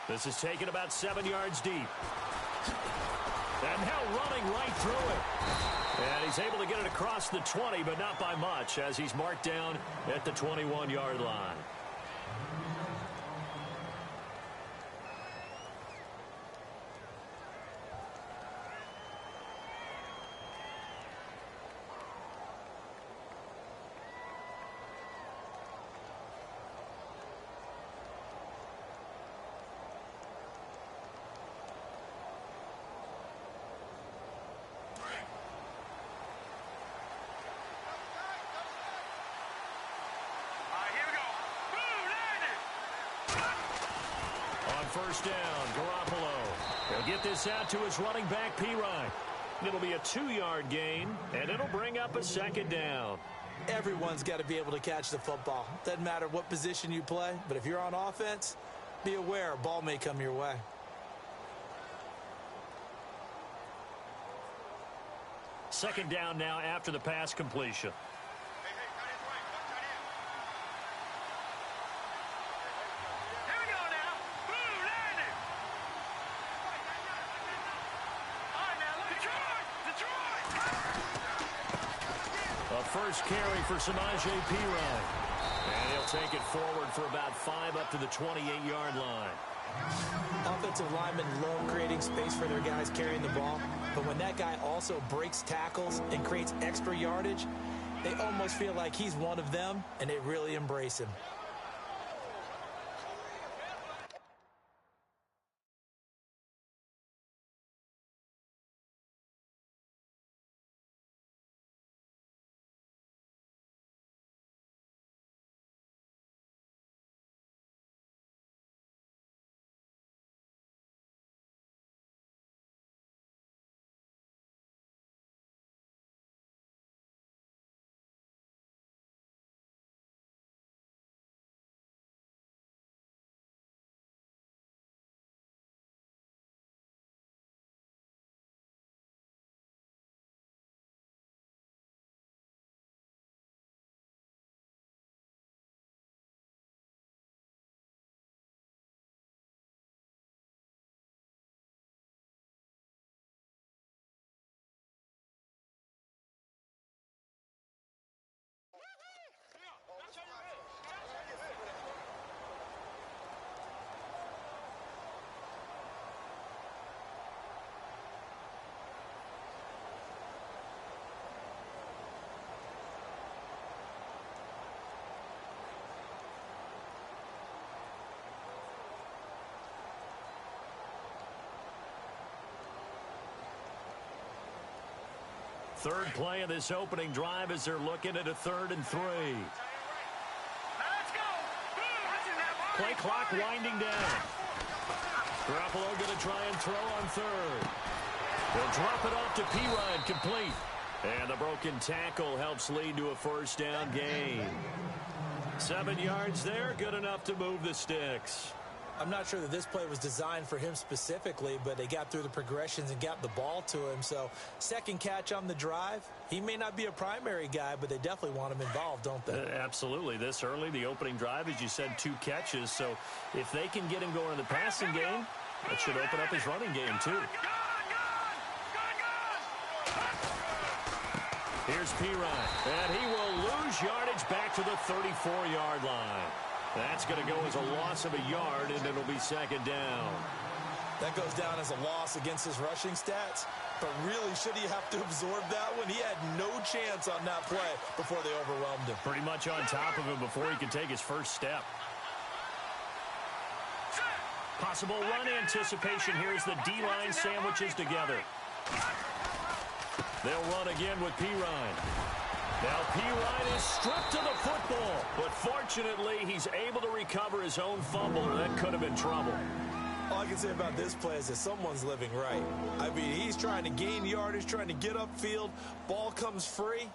This is taken about 7 yards deep. And now running right through it. And he's able to get it across the 20, but not by much, as he's marked down at the 21-yard line. First down, Garoppolo. He'll get this out to his running back, Pirine. It'll be a 2-yard gain, and it'll bring up a second down. Everyone's got to be able to catch the football. Doesn't matter what position you play, but if you're on offense, be aware a ball may come your way. Second down now after the pass completion. First carry for Samaje Perine. And he'll take it forward for about 5 up to the 28-yard line. Offensive linemen love creating space for their guys carrying the ball. But when that guy also breaks tackles and creates extra yardage, they almost feel like he's one of them, and they really embrace him. Third play of this opening drive as they're looking at a 3rd and 3. Play clock winding down. Garoppolo going to try and throw on 3rd. They'll drop it off to Pirine, complete. And the broken tackle helps lead to a first down gain. 7 yards there, good enough to move the sticks. I'm not sure that this play was designed for him specifically, but they got through the progressions and got the ball to him. So second catch on the drive. He may not be a primary guy, but they definitely want him involved, don't they? Absolutely. This early, the opening drive, as you said, 2 catches. So if they can get him going in the passing game, that should open up his running game too. Here's Pirine, and he will lose yardage back to the 34-yard line. That's going to go as a loss of a yard, and it'll be second down. That goes down as a loss against his rushing stats. But really, should he have to absorb that one? He had no chance on that play before they overwhelmed him. Pretty much on top of him before he could take his first step. Possible run anticipation here as the D-line sandwiches together. They'll run again with Pirine. Now Pirine is stripped of the football, but fortunately he's able to recover his own fumble, or that could have been trouble. All I can say about this play is that someone's living right. I mean, he's trying to gain yardage, trying to get upfield. Ball comes free.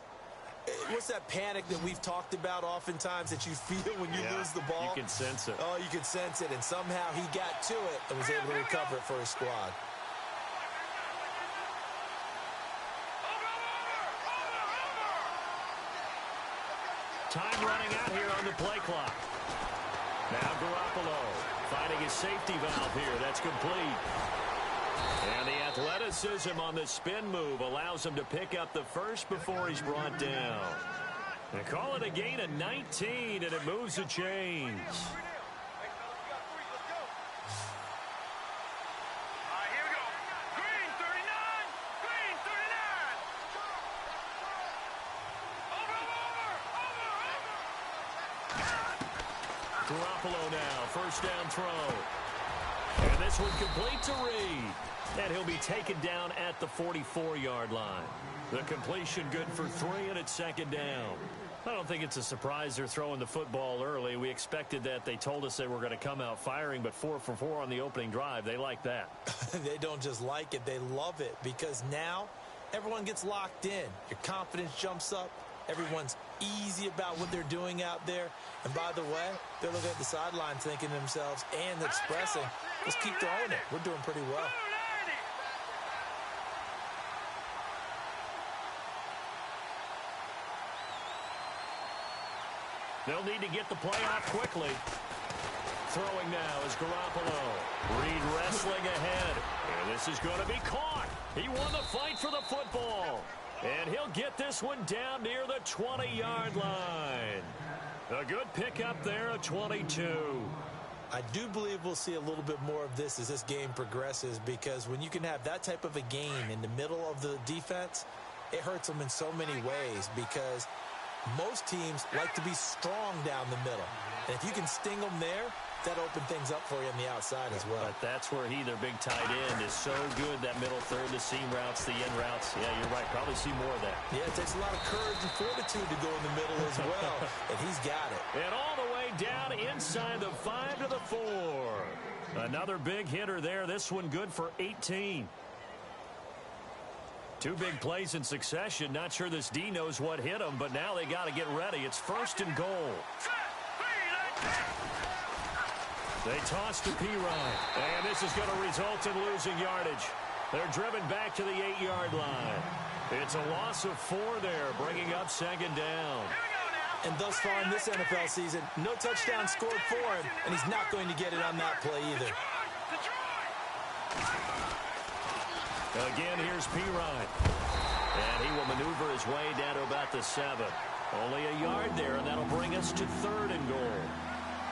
What's that panic that we've talked about oftentimes that you feel when you lose the ball? You can sense it. Oh, you can sense it, and somehow he got to it and was able to recover it for his squad. Time running out here on the play clock. Now Garoppolo finding his safety valve here. That's complete. And the athleticism on the spin move allows him to pick up the first before he's brought down. They call it a gain of 19, and it moves the chains. Garoppolo now, first down throw. And this one complete to Reed. And he'll be taken down at the 44-yard line. The completion good for 3, and it's second down. I don't think it's a surprise they're throwing the football early. We expected that. They told us they were going to come out firing, but 4 for 4 on the opening drive. They like that. They don't just like it, they love it, because now everyone gets locked in. Your confidence jumps up. Everyone's easy about what they're doing out there. And by the way, they're looking at the sideline thinking to themselves and expressing, let's keep throwing it. We're doing pretty well. They'll need to get the play off quickly. Throwing now is Garoppolo. Reed wrestling ahead. And this is going to be caught. He won the fight for the football. And he'll get this one down near the 20-yard line. A good pickup there at 22. I do believe we'll see a little bit more of this as this game progresses, because when you can have that type of a gain in the middle of the defense, it hurts them in so many ways, because most teams like to be strong down the middle. And if you can sting them there, that opens things up for you on the outside as well. But that's where their big tight end, is so good, that middle third, the seam routes, the end routes. Yeah, you're right. Probably see more of that. Yeah, it takes a lot of courage and fortitude to go in the middle as well, and he's got it. And all the way down inside the 5 to the 4. Another big hitter there. This one good for 18. 2 big plays in succession. Not sure this D knows what hit him, but now they got to get ready. It's first and goal. They toss to P-Ryan. And this is going to result in losing yardage. They're driven back to the 8-yard line. It's a loss of 4 there, bringing up second down. And thus far in this NFL season, no touchdown scored for him, and he's not going to get it on that play either. Again, here's P-Ryan. And he will maneuver his way down to about the 7. Only a yard there, and that'll bring us to 3rd and goal.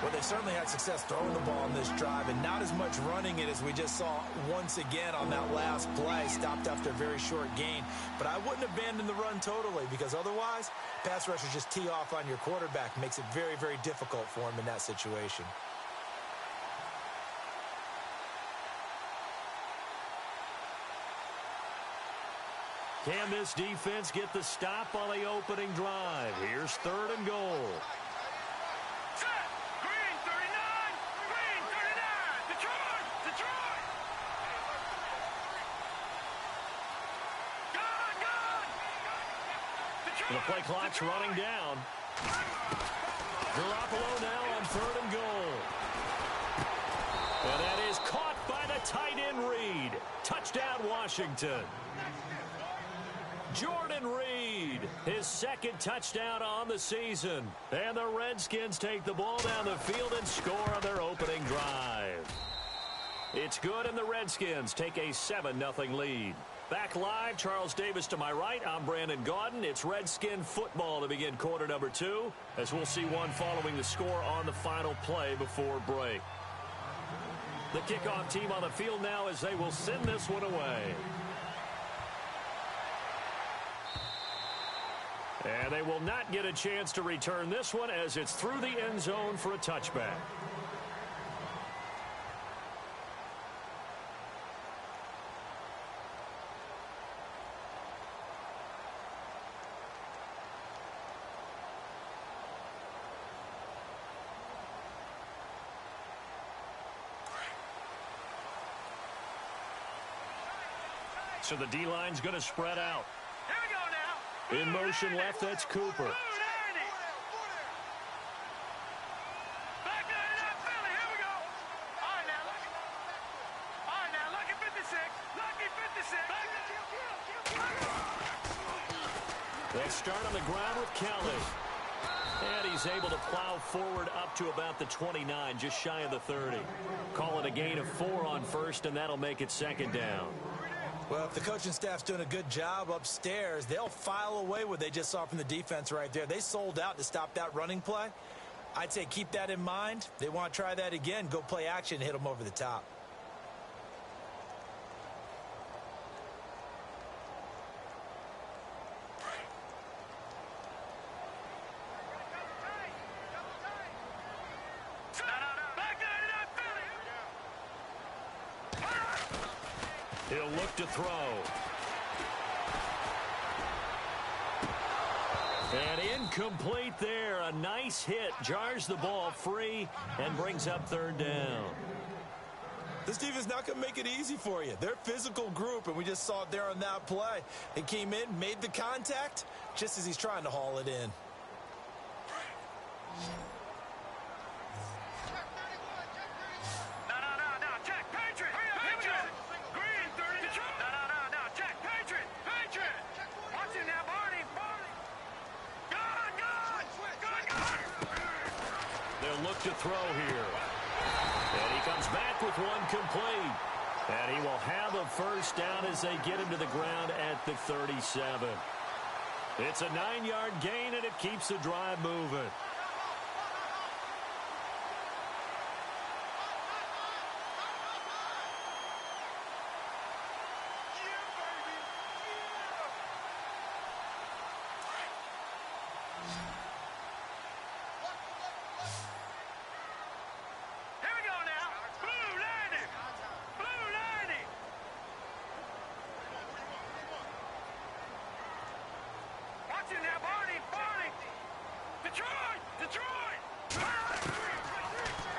Well, they certainly had success throwing the ball on this drive, and not as much running it as we just saw once again on that last play. Stopped after a very short gain. But I wouldn't abandon the run totally, because otherwise, pass rushers just tee off on your quarterback. Makes it very, very difficult for him in that situation. Can this defense get the stop on the opening drive? Here's 3rd and goal. The play clock's running down. Garoppolo now on 3rd and goal. And that is caught by the tight end Reed. Touchdown, Washington. Jordan Reed, his 2nd touchdown on the season. And the Redskins take the ball down the field and score on their opening drive. It's good, and the Redskins take a 7-0 lead. Back live, Charles Davis to my right. I'm Brandon Gaudin. It's Redskin football to begin quarter number 2, as we'll see one following the score on the final play before break. The kickoff team on the field now as they will send this one away. And they will not get a chance to return this one, as it's through the end zone for a touchback. So the D-line's going to spread out. Here we go now. In motion left, that's Cooper. Back it up, Philly. Here we go. All right, now, lucky 56. Lucky 56. They start on the ground with Kelly. And he's able to plow forward up to about the 29, just shy of the 30. Call it a gain of 4 on first, and that'll make it second down. Well, if the coaching staff's doing a good job upstairs, they'll file away what they just saw from the defense right there. They sold out to stop that running play. I'd say keep that in mind. They want to try that again. Go play action, hit them over the top. He'll look to throw. And incomplete there. A nice hit. Jars the ball free and brings up third down. This defense is not going to make it easy for you. They're a physical group, and we just saw it there on that play. They came in, made the contact, just as he's trying to haul it in. To throw here. And he comes back with one complete. And he will have a first down as they get him to the ground at the 37. It's a 9-yard gain, and it keeps the drive moving.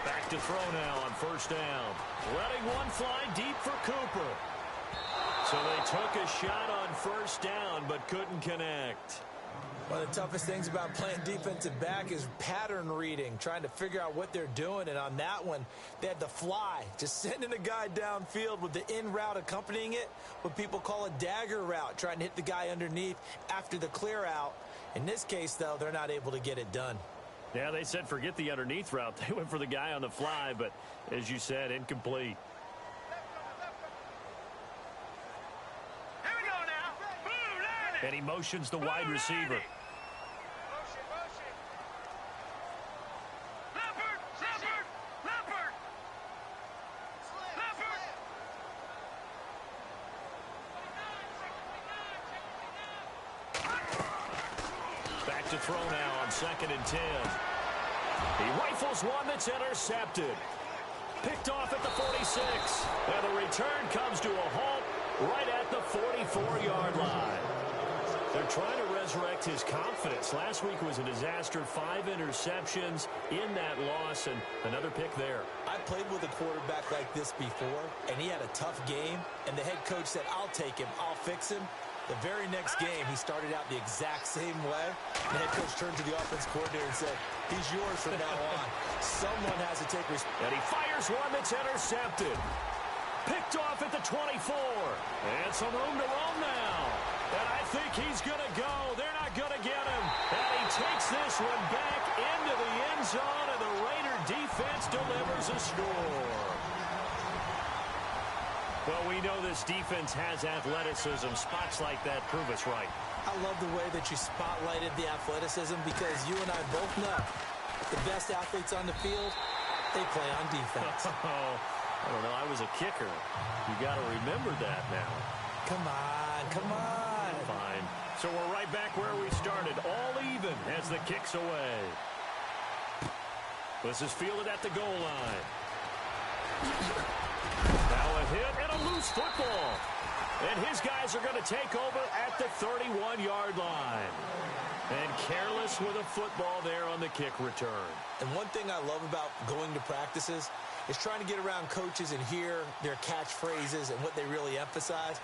Back to throw now on first down. Letting one fly deep for Cooper. So they took a shot on first down but couldn't connect. One of the toughest things about playing defensive back is pattern reading, trying to figure out what they're doing. And on that one, they had to fly, just sending a guy downfield with the in route accompanying it, what people call a dagger route, trying to hit the guy underneath after the clear out. In this case, though, they're not able to get it done. Yeah, they said forget the underneath route. They went for the guy on the fly, but as you said, incomplete. Here we go now. Blue line. And he motions the wide receiver. To throw now on 2nd and 10. He rifles one that's intercepted. Picked off at the 46. And the return comes to a halt right at the 44-yard line. They're trying to resurrect his confidence. Last week was a disaster. 5 interceptions in that loss, and another pick there. I played with a quarterback like this before, and he had a tough game, and the head coach said, I'll take him, I'll fix him. The very next game, he started out the exact same way. The head coach turned to the offense coordinator and said, he's yours from now on. Someone has to take responsibility. And he fires one that's intercepted. Picked off at the 24. And some room to roam now. And I think he's going to go. They're not going to get him. And he takes this one back into the end zone, and the Raider defense delivers a score. Well, we know this defense has athleticism. Spots like that prove us right. I love the way that you spotlighted the athleticism, because you and I both know the best athletes on the field, they play on defense. I don't know. I was a kicker. You got to remember that now. Come on, come on. Fine. So we're right back where we started, all even as the kick's away. This is fielded at the goal line. Now a hit and a loose football. And his guys are going to take over at the 31-yard line. And careless with a football there on the kick return. And one thing I love about going to practices is trying to get around coaches and hear their catchphrases and what they really emphasize.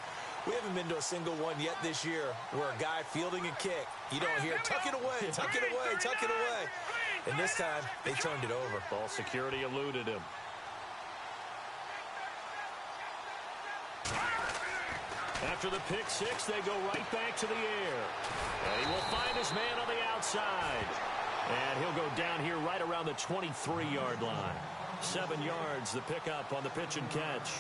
We haven't been to a single one yet this year where a guy fielding a kick, you don't hear, tuck it away, tuck it away, tuck it away. And this time, they turned it over. Ball security eluded him. After the pick six, they go right back to the air. And he will find his man on the outside. And he'll go down here right around the 23-yard line. 7 yards, the pickup on the pitch and catch.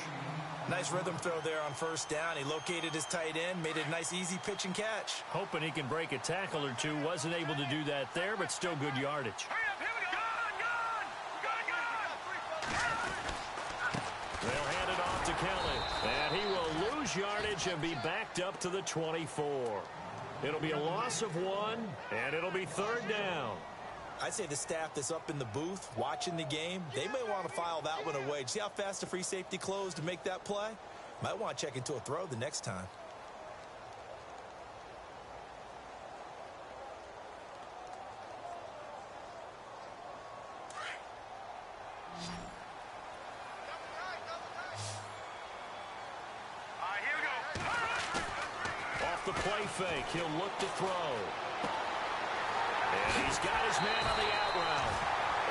Nice rhythm throw there on first down. He located his tight end, made it a nice, easy pitch and catch. Hoping he can break a tackle or two. Wasn't able to do that there, but still good yardage. Hurry up, here we go. They'll hand it off to Kelly. And he will lose yardage and be backed up to the 24. It'll be a loss of 1, and it'll be 3rd down. I'd say the staff that's up in the booth watching the game, they may want to file that one away. See how fast the free safety closed to make that play? Might want to check into a throw the next time. All right, here we go. Off the play fake, he'll look to throw. And he's got his man on the out route.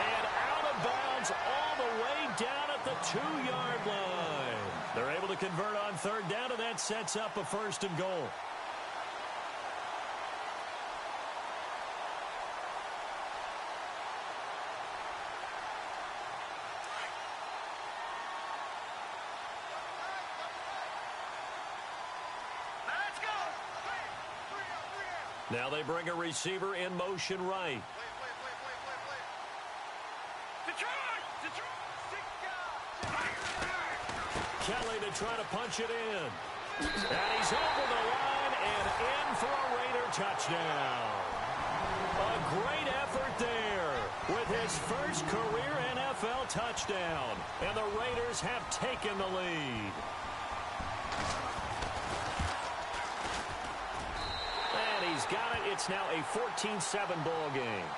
And out of bounds all the way down at the 2-yard line. They're able to convert on 3rd down, and that sets up a 1st and goal. Now they bring a receiver in motion right. Kelly to try to punch it in. And he's over the line and in for a Raider touchdown. A great effort there with his first career NFL touchdown. And the Raiders have taken the lead. He's got it. It's now a 14-7 ball game.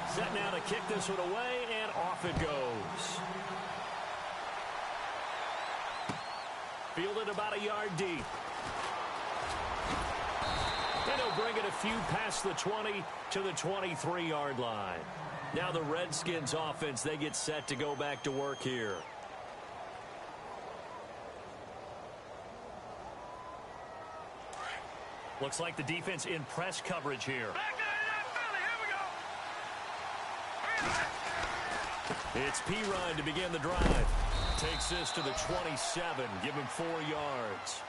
Set now to kick this one away, and off it goes. Fielded about a yard deep. And he'll bring it a few past the 20 to the 23-yard line. Now the Redskins offense, they get set to go back to work here. Looks like the defense in press coverage here. It's Pirine to begin the drive. Takes this to the 27. Give him 4 yards.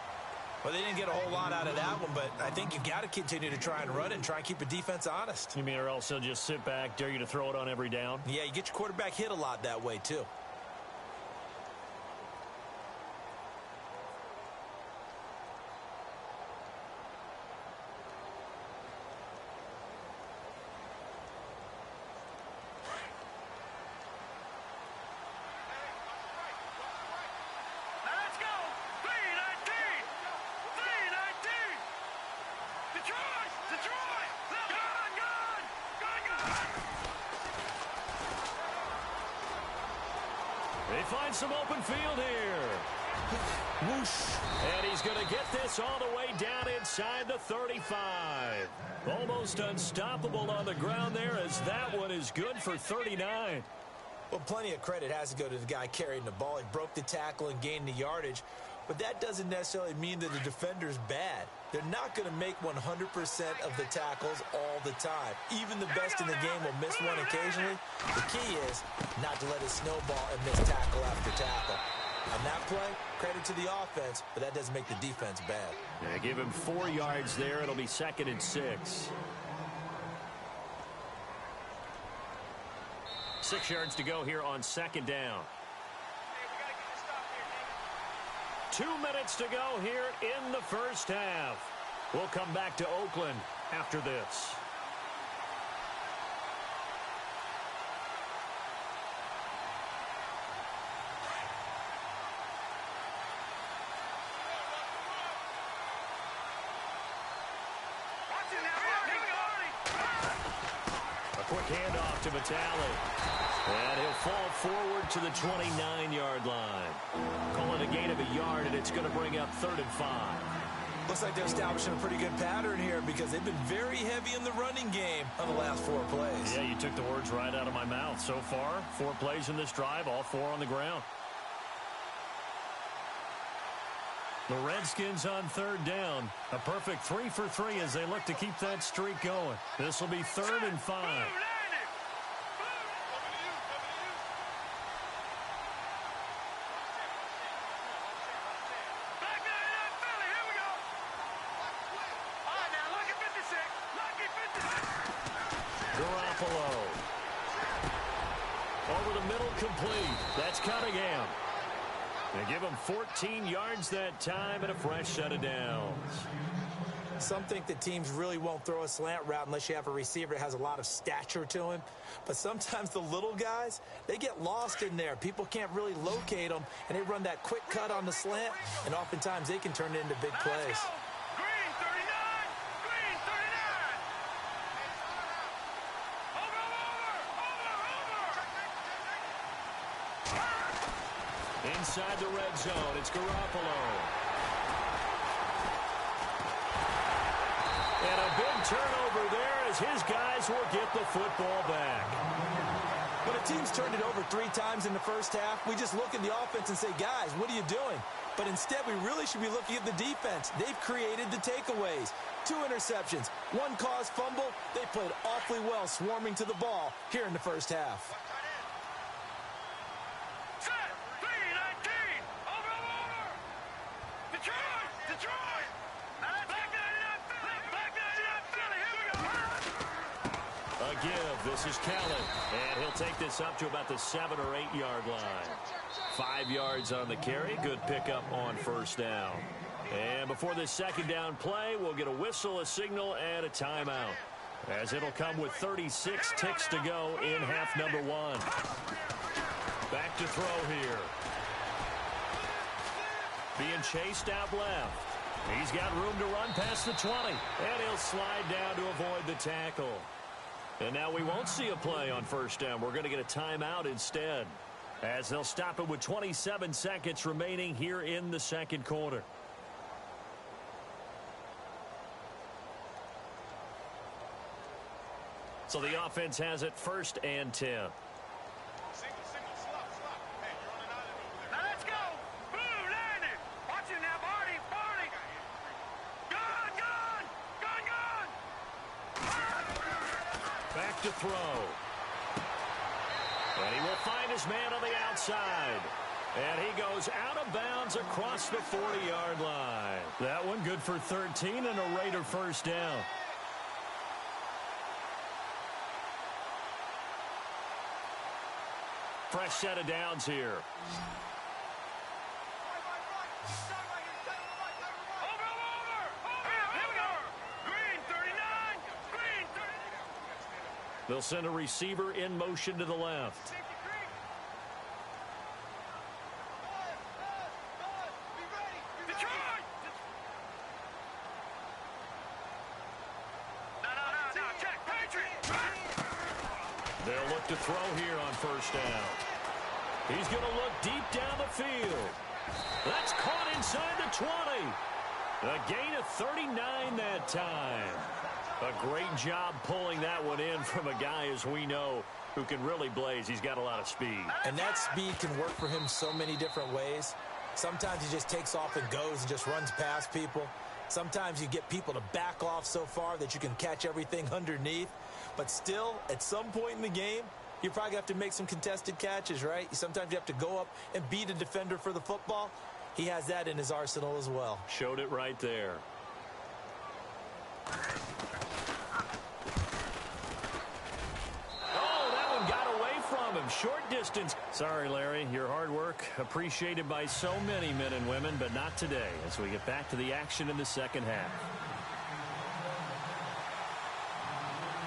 Well, they didn't get a whole lot out of that one, but I think you've got to continue to try and run it and try and keep the defense honest. You mean or else they'll just sit back, dare you to throw it on every down? Yeah, you get your quarterback hit a lot that way, too. They find some open field here. Whoosh. And he's going to get this all the way down inside the 35. Almost unstoppable on the ground there, as that one is good for 39. Well, plenty of credit has to go to the guy carrying the ball. He broke the tackle and gained the yardage. But that doesn't necessarily mean that the defender's bad. They're not going to make 100% of the tackles all the time. Even the best in the game will miss one occasionally. The key is not to let it snowball and miss tackle after tackle. On that play, credit to the offense, but that doesn't make the defense bad. Yeah, give him 4 yards there. It'll be 2nd and 6. 6 yards to go here on 2nd down. 2 minutes to go here in the first half. We'll come back to Oakland after this. A quick handoff to Vitale. And he'll fall forward to the 29-yard line. Call it a gain of a yard, and it's going to bring up 3rd and 5. Looks like they're establishing a pretty good pattern here because they've been very heavy in the running game on the last 4 plays. Yeah, you took the words right out of my mouth. So far, 4 plays in this drive, all 4 on the ground. The Redskins on third down. A perfect 3 for 3 as they look to keep that streak going. This will be 3rd and 5. Over the middle, complete. That's Cunningham. They give him 14 yards that time and a fresh set of downs. Some think that teams really won't throw a slant route unless you have a receiver that has a lot of stature to him. But sometimes the little guys, they get lost in there. People can't really locate them, and they run that quick cut on the slant, and oftentimes they can turn it into big plays. Inside the red zone, it's Garoppolo. And a big turnover there as his guys will get the football back. When a team's turned it over 3 times in the first half, we just look at the offense and say, guys, what are you doing? But instead, we really should be looking at the defense. They've created the takeaways. 2 interceptions, 1 caused fumble. They played awfully well swarming to the ball here in the first half. This is Kelly, and he'll take this up to about the 7 or 8 yard line. 5 yards on the carry. Good pickup on first down. And before this second down play, we'll get a whistle, a signal, and a timeout, as it'll come with 36 ticks to go in half number 1. Back to throw here. Being chased out left. He's got room to run past the 20, and he'll slide down to avoid the tackle. And now we won't see a play on first down. We're going to get a timeout instead, as they'll stop it with 27 seconds remaining here in the second quarter. So the offense has it 1st and 10. To throw. And he will find his man on the outside. And he goes out of bounds across the 40-yard line. That one good for 13 and a Raider first down. Fresh set of downs here. They'll send a receiver in motion to the left. They'll look to throw here on first down. He's going to look deep down the field. That's caught inside the 20. A gain of 39 that time. A great job pulling that one in from a guy, as we know, who can really blaze. He's got a lot of speed. And that speed can work for him so many different ways. Sometimes he just takes off and goes and just runs past people. Sometimes you get people to back off so far that you can catch everything underneath. But still, at some point in the game, you probably have to make some contested catches, right? Sometimes you have to go up and beat a defender for the football. He has that in his arsenal as well. Showed it right there. Short distance. Sorry, Larry. Your hard work appreciated by so many men and women, but not today as we get back to the action in the second half.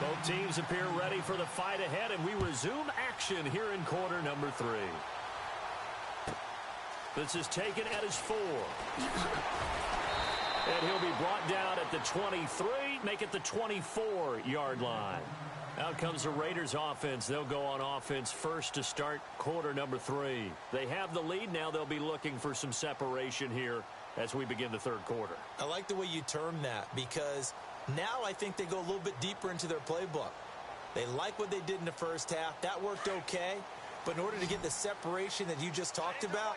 Both teams appear ready for the fight ahead, and we resume action here in quarter number 3. This is taken at his 4. And he'll be brought down at the 23, make it the 24-yard line. Out comes the Raiders offense. They'll go on offense first to start quarter number 3. They have the lead. Now they'll be looking for some separation here as we begin the third quarter. I like the way you term that, because now I think they go a little bit deeper into their playbook. They like what they did in the first half. That worked okay. But in order to get the separation that you just talked about,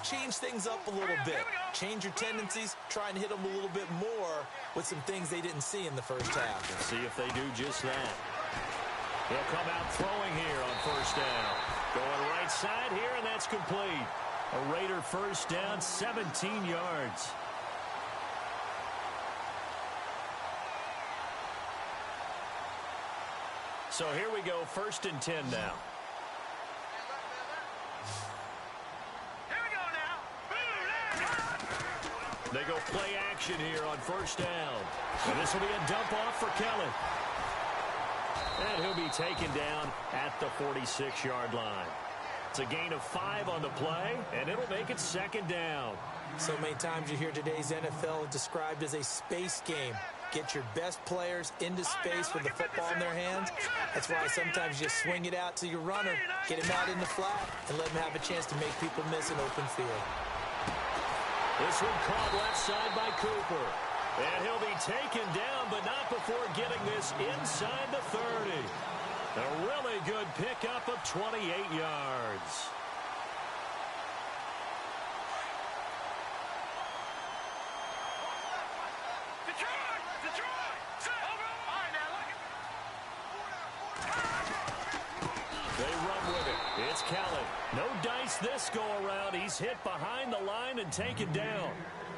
change things up a little bit. Change your tendencies, try and hit them a little bit more with some things they didn't see in the first half. Let's see if they do just that. He'll come out throwing here on first down. Going right side here, and that's complete. A Raider first down, 17 yards. So here we go, 1st and 10 now. They go play action here on first down. And this will be a dump off for Kelly. And he'll be taken down at the 46-yard line. It's a gain of 5 on the play, and it'll make it 2nd down. So many times you hear today's NFL described as a space game. Get your best players into space with the football in their hands. That's why sometimes you just swing it out to your runner, get him out in the flat, and let him have a chance to make people miss an open field. This one caught left side by Cooper. And he'll be taken down, but not before getting this inside the 30. A really good pickup of 28 yards. They run with it. It's Kelly. No dice this go-around. He's hit behind the line and taken down.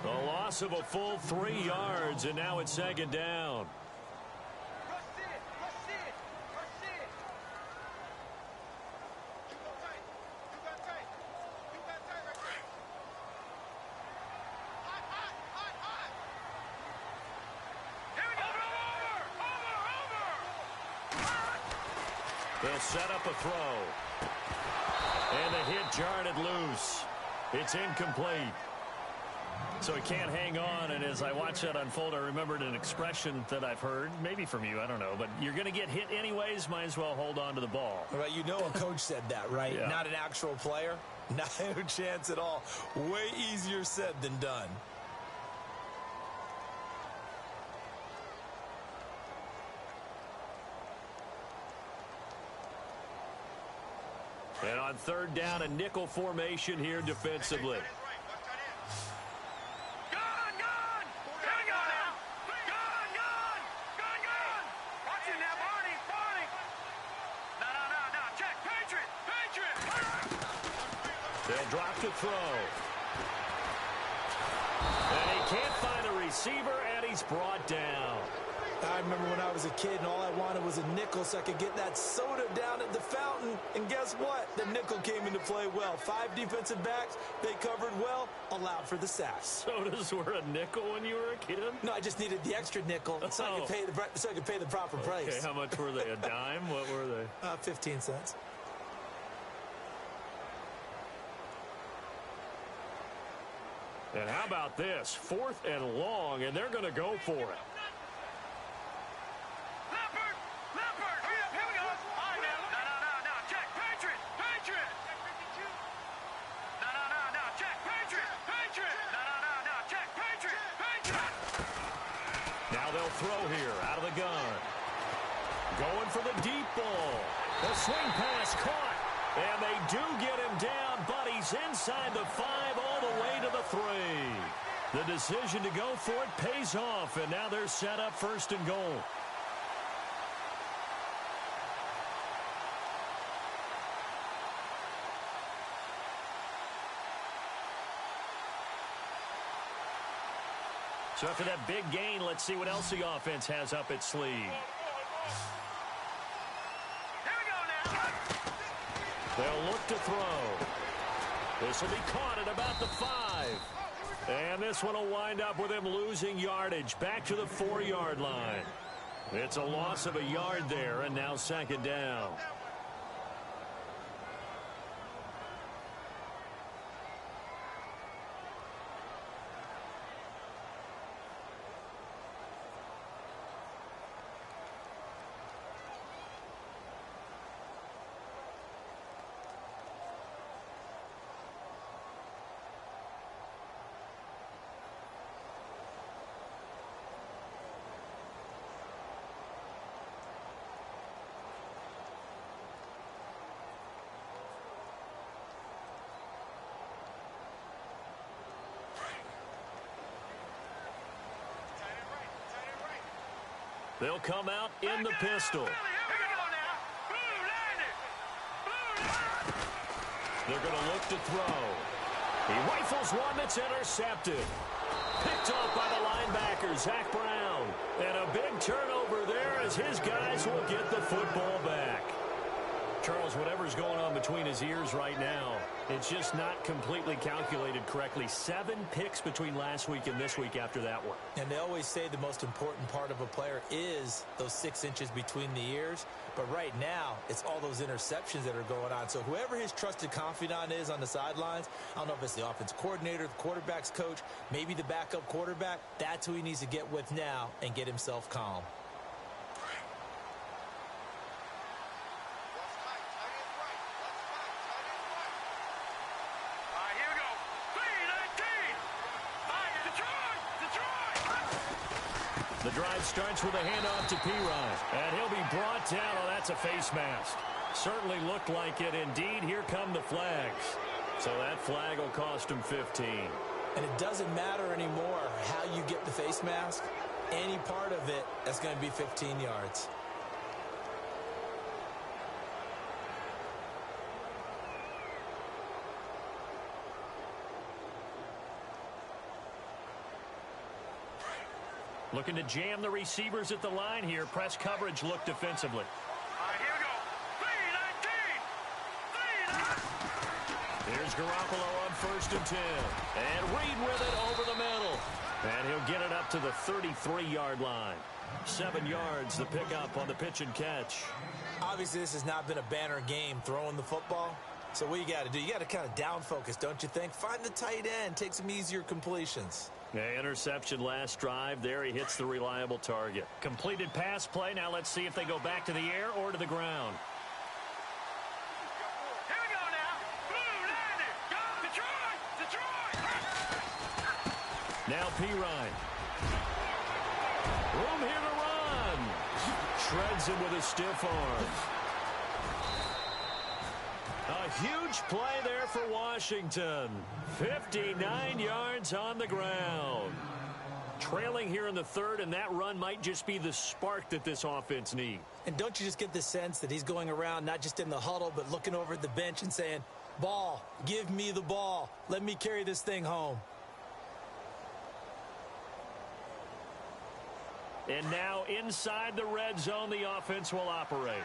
A loss of a full 3 yards, and now it's 2nd down. They'll set up a throw. And the hit jarred it loose. It's incomplete. So he can't hang on, and as I watch that unfold, I remembered an expression that I've heard, maybe from you, I don't know, but you're going to get hit anyways, might as well hold on to the ball. Right, you know a coach said that, right? Yeah. Not an actual player. Not a chance at all. Way easier said than done. And on 3rd down, a nickel formation here defensively. They'll drop to throw. And he can't find a receiver, and he's brought down. I remember when I was a kid and all I wanted was a nickel so I could get that soda down at the fountain. And guess what? The nickel came into play well. 5 defensive backs, they covered well, allowed for the sacks. Sodas were a nickel when you were a kid? No, I just needed the extra nickel so I could pay the proper price. Okay, how much were they? A dime? What were they? 15 cents. And how about this? 4th and long, and they're going to go for it. Now they'll throw here out of the gun. Going for the deep ball. The swing pass caught. And they do get him down, but he's inside the 5 all the way to the 3. The decision to go for it pays off, and now they're set up 1st and goal. So after that big gain, let's see what else the offense has up its sleeve. They'll look to throw. This will be caught at about the 5. And this one will wind up with him losing yardage back to the 4-yard line. It's a loss of a yard there, and now 2nd down. They'll come out in the pistol. They're going to look to throw. He rifles one that's intercepted. Picked off by the linebacker, Zach Brown. And a big turnover there as his guys will get the football back. Charles, whatever's going on between his ears right now, it's just not completely calculated correctly. 7 picks between last week and this week after that one. And they always say the most important part of a player is those 6 inches between the ears. But right now, it's all those interceptions that are going on. So whoever his trusted confidant is on the sidelines, I don't know if it's the offense coordinator, the quarterback's coach, maybe the backup quarterback, that's who he needs to get with now and get himself calm. The drive starts with a handoff to P-Rod, and he'll be brought down. Oh, that's a face mask. Certainly looked like it. Indeed, here come the flags. So that flag will cost him 15. And it doesn't matter anymore how you get the face mask. Any part of it, that's going to be 15 yards. Looking to jam the receivers at the line here. Press coverage look defensively. All right, here we go. 3-19. Here's Garoppolo on 1st and 10. And Reed with it over the middle. And he'll get it up to the 33-yard line. 7 yards, the pickup on the pitch and catch. Obviously, this has not been a banner game throwing the football. So what you got to do, you got to kind of down focus, don't you think? Find the tight end, take some easier completions. Yeah, interception last drive. There he hits the reliable target. Completed pass play. Now let's see if they go back to the air or to the ground. Here we go now. Blue landed. Go, Detroit. Now P-Ryan. Room here to run. Shreds him with a stiff arm. A huge play there for Washington. 59 yards on the ground. Trailing here in the 3rd, and that run might just be the spark that this offense needs. And don't you just get the sense that he's going around not just in the huddle, but looking over at the bench and saying, ball, give me the ball. Let me carry this thing home. And now inside the red zone, the offense will operate.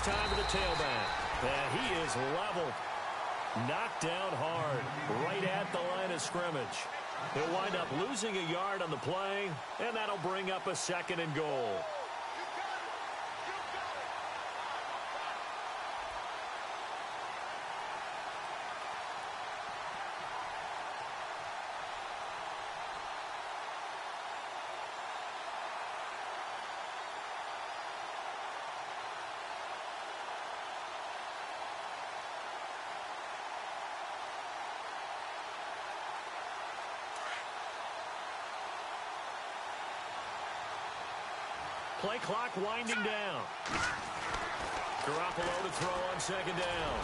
Time to the tailback. And he is leveled. Knocked down hard. Right at the line of scrimmage. He'll wind up losing a yard on the play. And that'll bring up a 2nd and goal. Play clock winding down. Garoppolo to throw on 2nd down.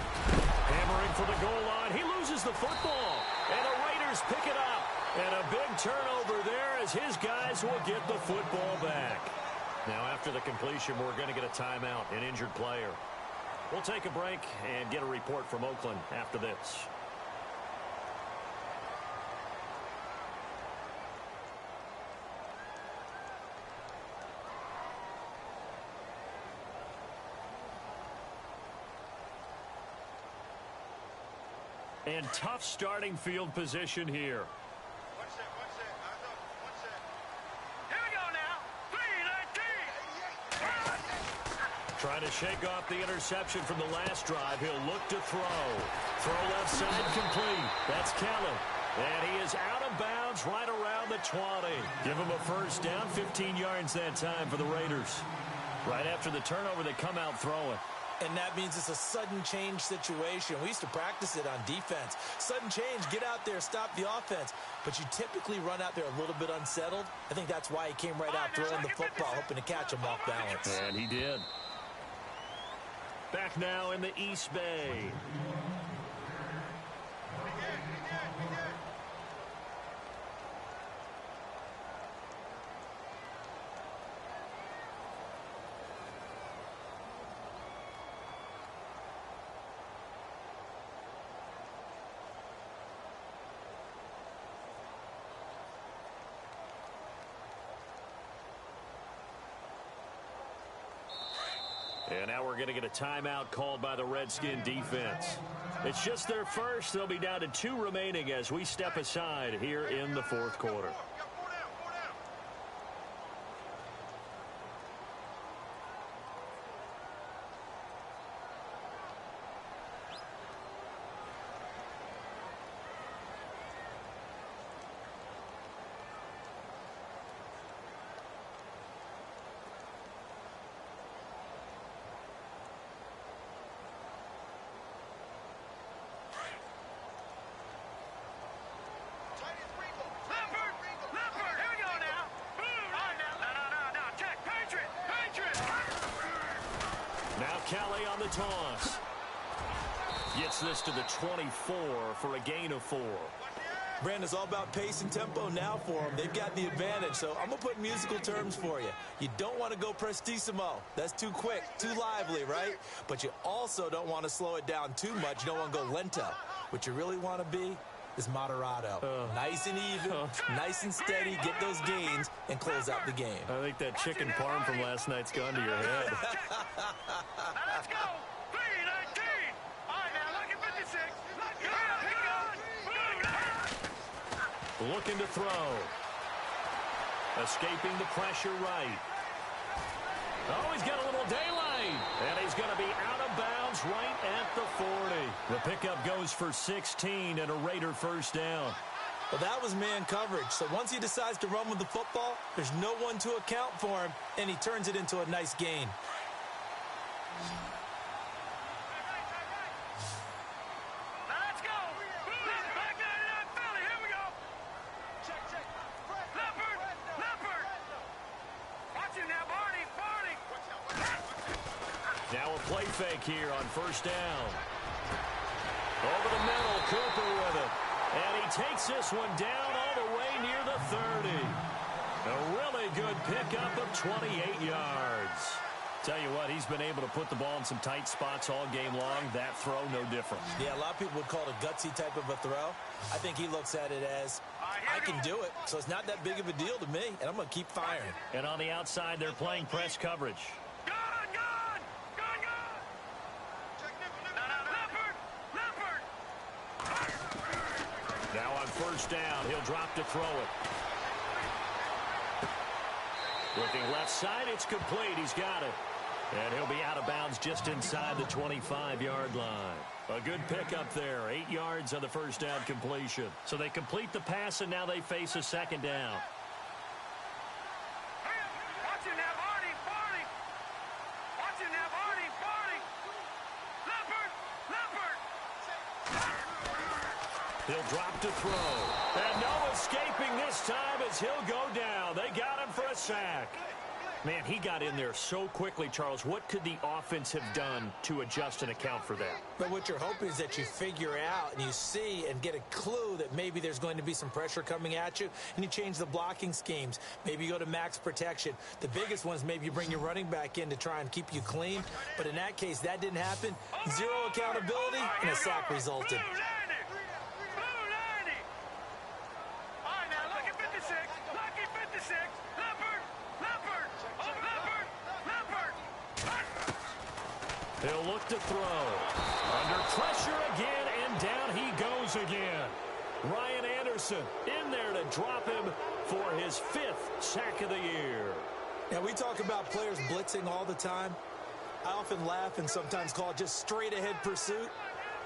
Hammering for the goal line. He loses the football. And the Raiders pick it up. And a big turnover there as his guys will get the football back. Now after the completion, we're going to get a timeout, an injured player. We'll take a break and get a report from Oakland after this. And tough starting field position here. One set. Here we go now. 3-19. Trying to shake off the interception from the last drive. He'll look to throw. Throw left side complete. That's Kelly. And he is out of bounds right around the 20. Give him a 1st down, 15 yards that time for the Raiders. Right after the turnover, they come out throwing. And that means it's a sudden change situation. We used to practice it on defense. Sudden change, get out there, stop the offense. But you typically run out there a little bit unsettled. I think that's why he came right out throwing the football, hoping to catch him off balance. And he did. Back now in the East Bay. And now we're going to get a timeout called by the Redskin defense. It's just their first. They'll be down to 2 remaining as we step aside here in the fourth quarter. Kelly on the toss. Gets this to the 24 for a gain of 4. Brandon, it's all about pace and tempo now for them. They've got the advantage, so I'm going to put musical terms for you. You don't want to go prestissimo. That's too quick, too lively, right? But you also don't want to slow it down too much. You don't want to go lento. What you really want to be is moderato. Nice and even, nice and steady, get those gains, and close out the game. I think that chicken parm from last night's gone to your head. Let's go. 3-19. All right, now, look at 56. Looking to throw. Escaping the pressure right. Oh, he's got a little daylight. And he's going to be out of bounds right at the 40. The pickup goes for 16 and a Raider first down. Well, that was man coverage. So once he decides to run with the football, there's no one to account for him, and he turns it into a nice gain. Let's go. Back 99 Philly. Here we go. Check. Leopard. Watch him now, Barney. Now a play fake here on first down. Over the middle, Cooper with it. And he takes this one down all the way near the 30. A really good pickup of 28 yards. Tell you what, he's been able to put the ball in some tight spots all game long. That throw, no different. Yeah, a lot of people would call it a gutsy type of a throw. I think he looks at it as, I can do it. So it's not that big of a deal to me, and I'm going to keep firing. And on the outside, they're playing press coverage. Gone. Leopard. Now on first down, he'll drop to throw it. Looking left side, it's complete. He's got it. And he'll be out of bounds just inside the 25-yard line. A good pickup there. 8 yards on the first down completion. So they complete the pass, and now they face a second down. Watch him now, Barney. Watch him now, Barney. Leopard. He'll drop to throw. And no escaping this time as he'll go down. They got him for a sack. Man, he got in there so quickly, Charles. What could the offense have done to adjust and account for that? But what you're hoping is that you figure out and you see and get a clue that maybe there's going to be some pressure coming at you, and you change the blocking schemes. Maybe you go to max protection. The biggest one is maybe you bring your running back in to try and keep you clean. But in that case, that didn't happen. Zero accountability, and a sack resulted. He'll look to throw. Under pressure again, and down he goes again. Ryan Anderson in there to drop him for his 5th sack of the year. Now, we talk about players blitzing all the time. I often laugh and sometimes call it just straight-ahead pursuit.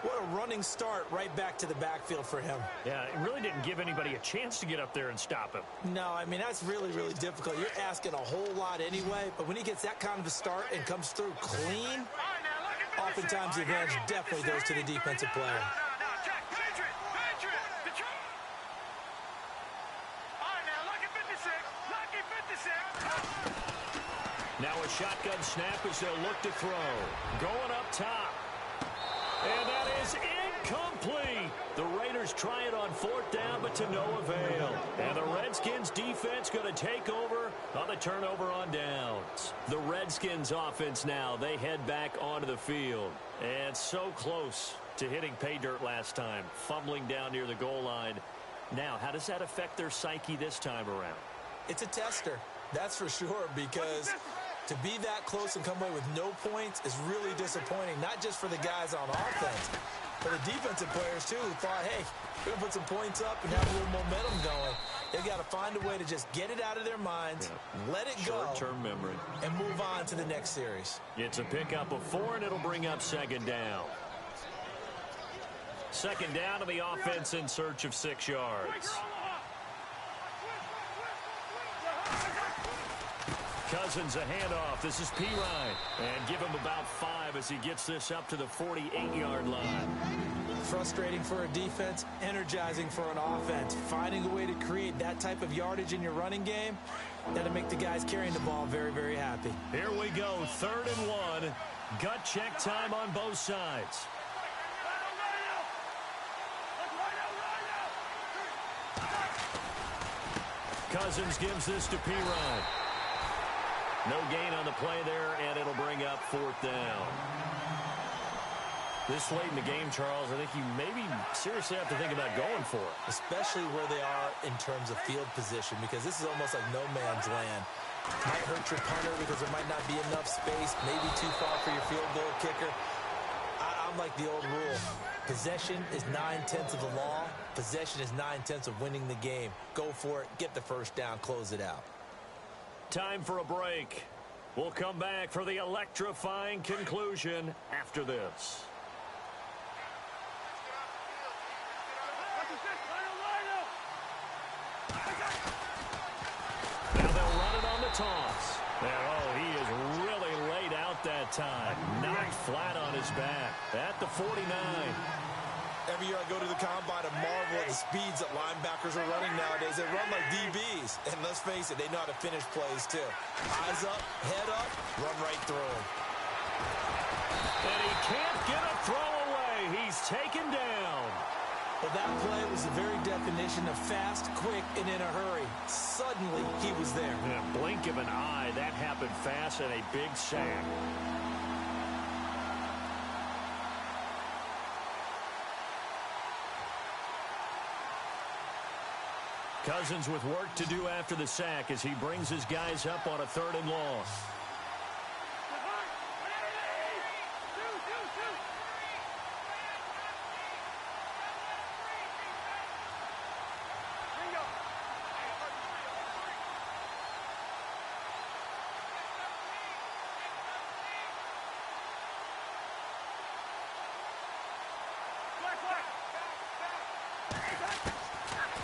What a running start right back to the backfield for him. Yeah, it really didn't give anybody a chance to get up there and stop him. No, I mean, that's really, really difficult. You're asking a whole lot anyway, but when he gets that kind of a start and comes through clean, Oftentimes, the advantage definitely goes to the defensive player. No, check. Patriot. All right, now, lucky 56. Lucky 56. Now a shotgun snap as they'll look to throw. Going up top. And that is incomplete. The Raiders try it on 4th down, but to no avail. And the Redskins defense going to take over on the turnover on downs. The Redskins offense now, they head back onto the field. And so close to hitting pay dirt last time, fumbling down near the goal line. Now, how does that affect their psyche this time around? It's a tester, that's for sure, because to be that close and come away with no points is really disappointing, not just for the guys on offense, but the defensive players, too, who thought, hey, we're going to put some points up and have a little momentum going. They've got to find a way to just get it out of their minds, let it go, short-term memory, and move on to the next series. It's a pickup of 4, and it'll bring up 2nd down. 2nd down to the offense in search of 6 yards. Cousins a handoff. This is Pirine. And give him about 5 as he gets this up to the 48-yard line. Frustrating for a defense, energizing for an offense. Finding a way to create that type of yardage in your running game, that'll make the guys carrying the ball very, very happy. Here we go, 3rd and 1. Gut check time on both sides. Cousins gives this to Pirine. No gain on the play there, and it'll bring up 4th down. This late in the game, Charles, I think you maybe seriously have to think about going for it. Especially where they are in terms of field position, because this is almost like no man's land. Might hurt your punter because there might not be enough space, maybe too far for your field goal kicker. I'm like the old rule. Possession is 9/10 of the law. Possession is 9/10 of winning the game. Go for it, get the first down, close it out. Time for a break. We'll come back for the electrifying conclusion after this. Now they'll run it on the toss. Oh, he is really laid out that time. Knocked flat on his back at the 49. Every year I go to the combine and marvel at the speeds that linebackers are running nowadays. They run like DBs. And let's face it, they know how to finish plays too. Eyes up, head up, run right through them. And he can't get a throw away. He's taken down. Well, that play was the very definition of fast, quick, and in a hurry. Suddenly, he was there. In a blink of an eye, that happened fast and a big sack. Cousins with work to do after the sack as he brings his guys up on a 3rd and long.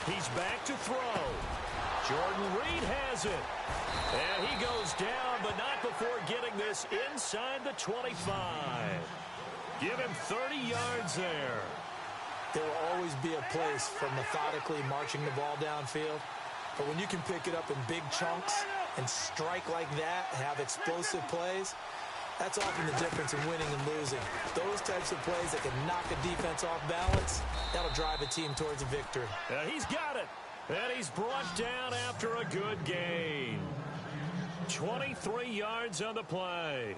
He's back to throw. Jordan Reed has it. And he goes down, but not before getting this inside the 25. Give him 30 yards there. There will always be a place for methodically marching the ball downfield. But when you can pick it up in big chunks and strike like that, have explosive plays, that's often the difference in winning and losing. Those types of plays that can knock a defense off balance, that'll drive a team towards a victory. He's got it. And he's brought down after a good gain. 23 yards on the play.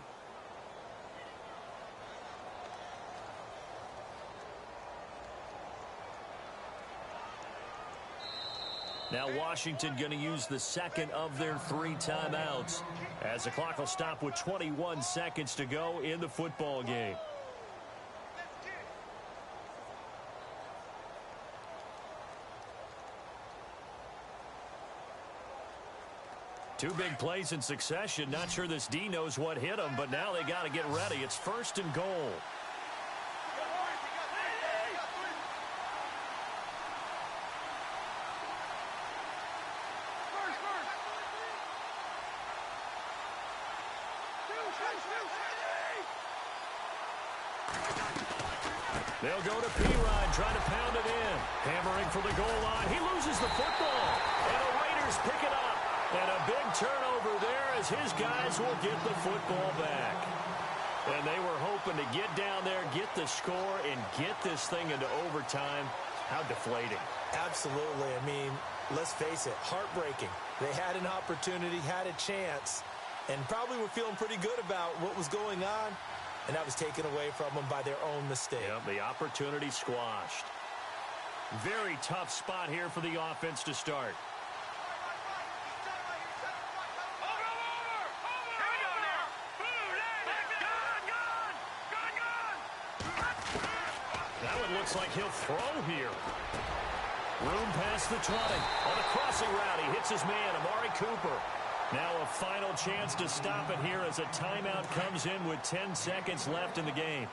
Now Washington going to use the second of their 3 timeouts as the clock will stop with 21 seconds to go in the football game. Two big plays in succession. Not sure this D knows what hit him, but now they got to get ready. It's 1st and goal. They'll go to P-Rod, trying to pound it in. Hammering for the goal line. He loses the football. And the Raiders pick it up. And a big turnover there as his guys will get the football back. And they were hoping to get down there, get the score, and get this thing into overtime. How deflating. Absolutely. I mean, let's face it, heartbreaking. They had an opportunity, had a chance, and probably were feeling pretty good about what was going on, and that was taken away from them by their own mistake. Yep, the opportunity squashed. Very tough spot here for the offense to start. Looks like he'll throw here. Room past the 20. On a crossing route, he hits his man, Amari Cooper. Now a final chance to stop it here as a timeout comes in with 10 seconds left in the game.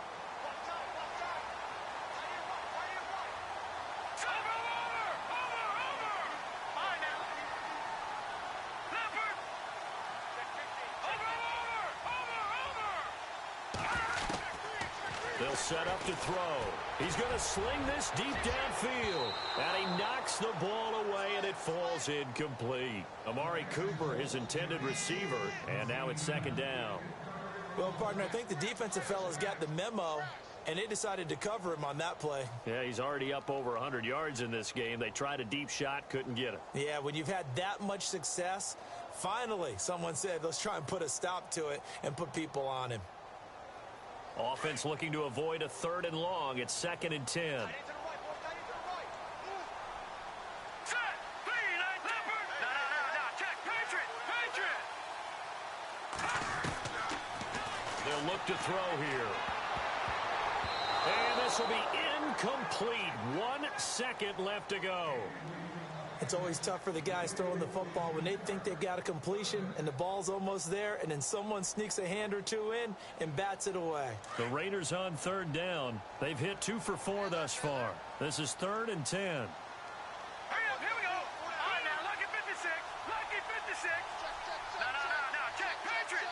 They'll set up to throw. He's going to sling this deep downfield. And he knocks the ball away, and it falls incomplete. Amari Cooper, his intended receiver, and now it's second down. Well, partner, I think the defensive fellas got the memo, and they decided to cover him on that play. Yeah, he's already up over 100 yards in this game. They tried a deep shot, couldn't get it. Yeah, when you've had that much success, finally someone said, let's try and put a stop to it and put people on him. Offense looking to avoid a 3rd and long. It's 2nd and 10. They'll look to throw here. And this will be incomplete. 1 second left to go. It's always tough for the guys throwing the football when they think they've got a completion and the ball's almost there, and then someone sneaks a hand or two in and bats it away. The Raiders on 3rd down. They've hit 2 for 4 thus far. This is 3rd and 10. Hurry up, here we go. All right, now, lucky 56. Lucky 56. No, check. Patriot.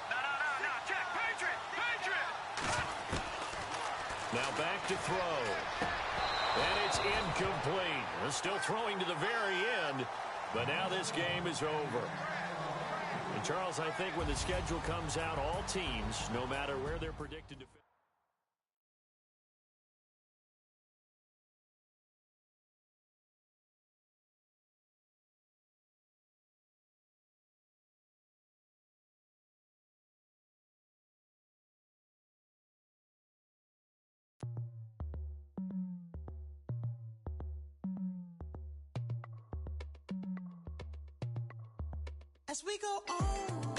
No, check. Patriot. Now back to throw. And it's incomplete. They're still throwing to the very end, but now this game is over. And Charles, I think when the schedule comes out, all teams, no matter where they're predicted to finish. As we go on